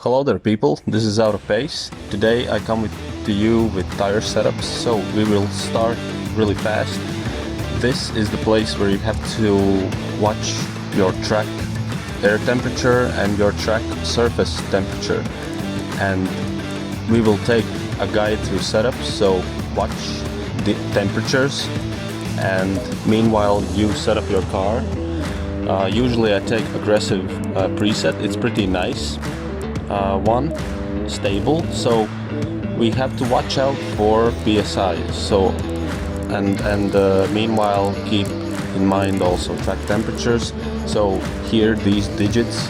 Hello there people, this is Out of Pace. Today I come to you with tire setups, so we will start really fast. This is the place where you have to watch your track air temperature and your track surface temperature. And we will take a guide through setups, so watch the temperatures and meanwhile you set up your car. Usually I take aggressive preset, it's pretty nice. One, stable, so we have to watch out for PSI, so and meanwhile keep in mind also track temperatures. So here these digits,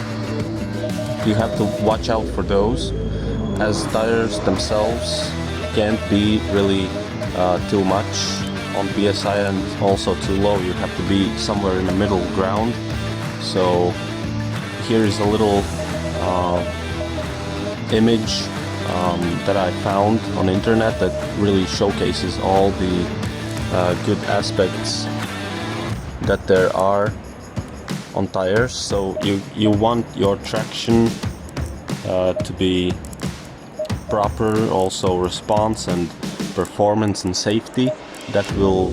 you have to watch out for those, as tires themselves can't be really too much on PSI and also too low. You have to be somewhere in the middle ground. So here is a little image that I found on the internet that really showcases all the good aspects that there are on tires. So you want your traction to be proper, also response and performance and safety. That will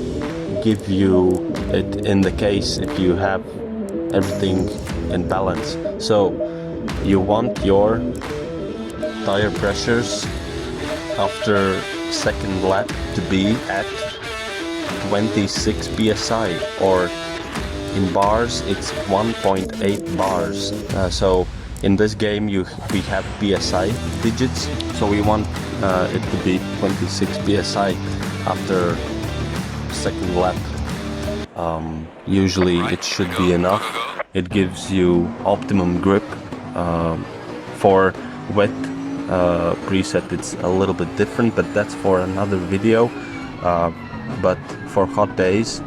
give you it in the case if you have everything in balance. So you want your tire pressures after second lap to be at 26 psi, or in bars it's 1.8 bars. So in this game we have psi digits, so we want it to be 26 psi after second lap. Usually it should be enough. It gives you optimum grip. For wet preset it's a little bit different, but that's for another video. But for hot days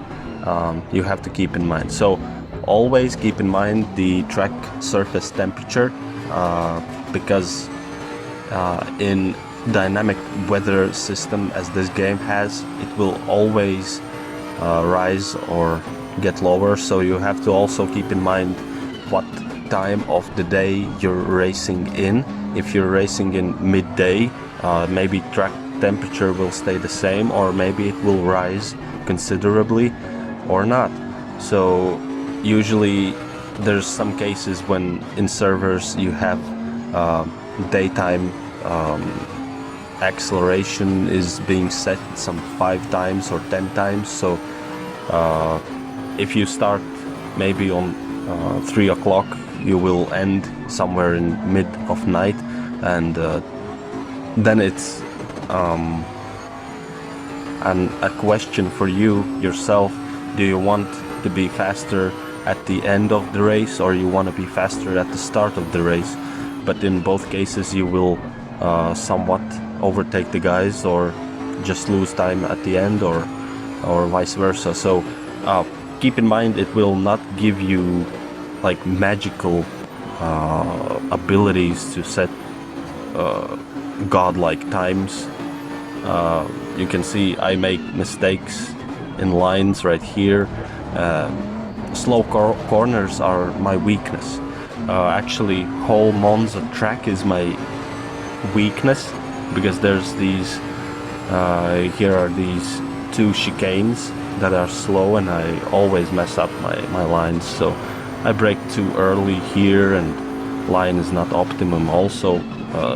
you have to keep in mind. So always keep in mind the track surface temperature, because in dynamic weather system as this game has, it will always rise or get lower. So you have to also keep in mind what time of the day you're racing in. If you're racing in midday, maybe track temperature will stay the same, or maybe it will rise considerably or not. So usually there's some cases when in servers you have daytime acceleration is being set some 5 times or 10 times. So if you start maybe on 3 o'clock, you will end somewhere in mid of night, and then it's a question for you yourself. Do you want to be faster at the end of the race, or you want to be faster at the start of the race? But in both cases you will somewhat overtake the guys, or just lose time at the end, or vice versa. So keep in mind, it will not give you like magical abilities to set godlike times. You can see I make mistakes in lines right here. Slow corners are my weakness. Actually, whole Monza track is my weakness, because there's these here are these 2 chicanes that are slow, and I always mess up my lines. So I brake too early here, and line is not optimum also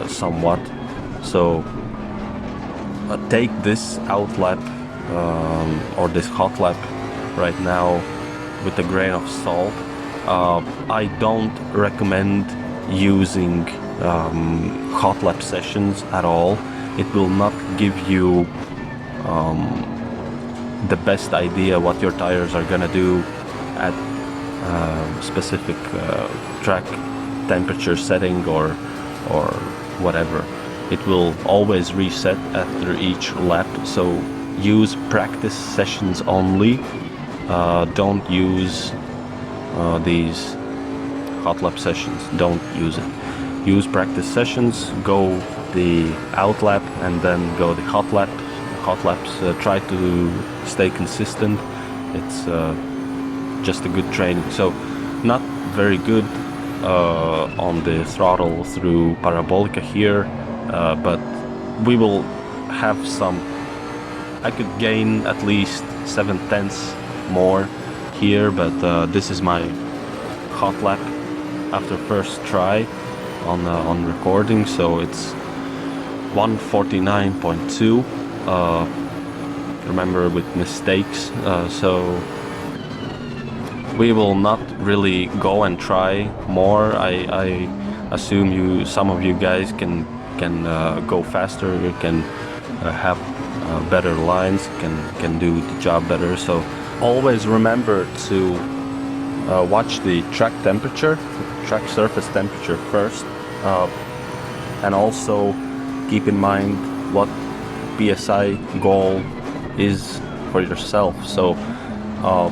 somewhat. So take this out lap or this hot lap right now with a grain of salt. I don't recommend using hot lap sessions at all. It will not give you the best idea what your tires are gonna do at specific track temperature setting or whatever. It will always reset after each lap, so use practice sessions only. Don't use these hot lap sessions, don't use it. Use practice sessions, go the out lap and then go the hot lap. Hot laps, try to stay consistent. It's just a good training. So not very good on the throttle through parabolica here, but we will have some. I could gain at least 7/10 more here, but this is my hot lap after first try on recording, so it's 149.2. Remember, with mistakes, so we will not really go and try more. I assume some of you guys can go faster, you can have better lines, can do the job better. So always remember to watch the track temperature, track surface temperature first, and also keep in mind what PSI goal is for yourself. So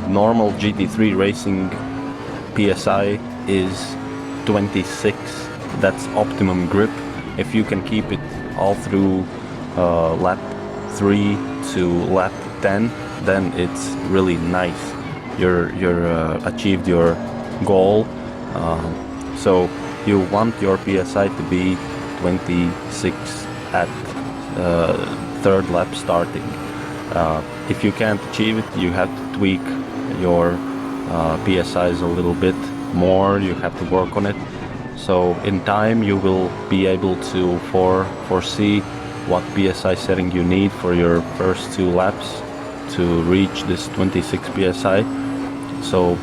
normal GT3 racing PSI is 26. That's optimum grip. If you can keep it all through lap 3 to lap 10, then it's really nice. You're achieved your goal. So you want your PSI to be 26 at third lap starting. If you can't achieve it, you have to tweak your PSIs a little bit more. You have to work on it. So in time you will be able to foresee what PSI setting you need for your first 2 laps to reach this 26 PSI. So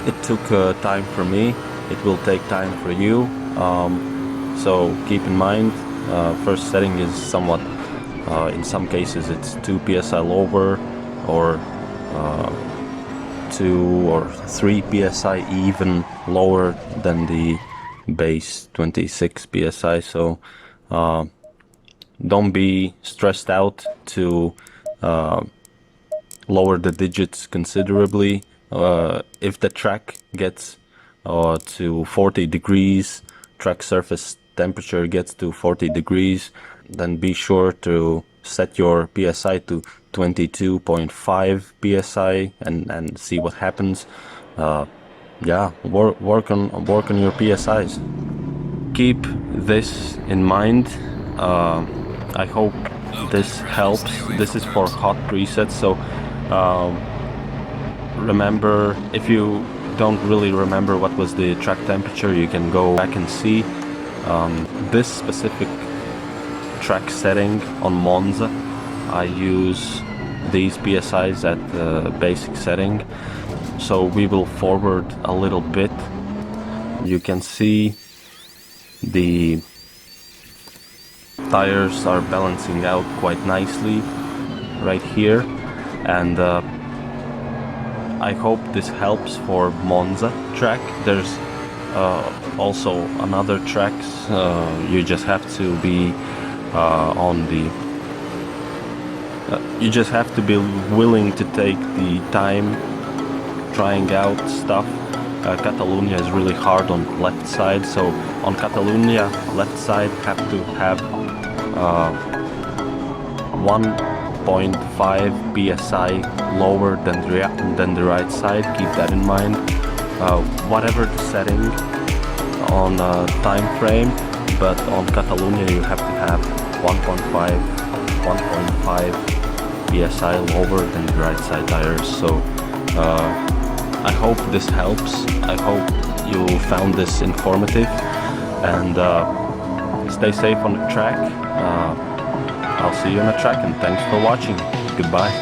it took time for me. It will take time for you. So keep in mind, first setting is somewhat, in some cases it's 2 PSI lower, or 2 or 3 PSI even lower than the base 26 PSI. So don't be stressed out to lower the digits considerably. If the track gets to 40 degrees, track surface temperature gets to 40 degrees, then be sure to set your PSI to 22.5 PSI and see what happens. Yeah, work on your PSIs. Keep this in mind. I hope this helps. This is for hot presets, so remember, if you don't really remember what was the track temperature, you can go back and see. This specific track setting on Monza, I use these PSIs at the basic setting. So we will forward a little bit. You can see the tires are balancing out quite nicely right here, and I hope this helps for Monza track. There's also another tracks. You just have to be you just have to be willing to take the time trying out stuff. Catalonia is really hard on left side, so on Catalonia left side have to have 1.5 PSI lower than the right side. Keep that in mind. Whatever the setting on time frame, but on Catalonia you have to have 1.5 PSI lower than the right side tires. So I hope this helps. I hope you found this informative, and stay safe on the track. I'll see you on the track, and thanks for watching. Goodbye.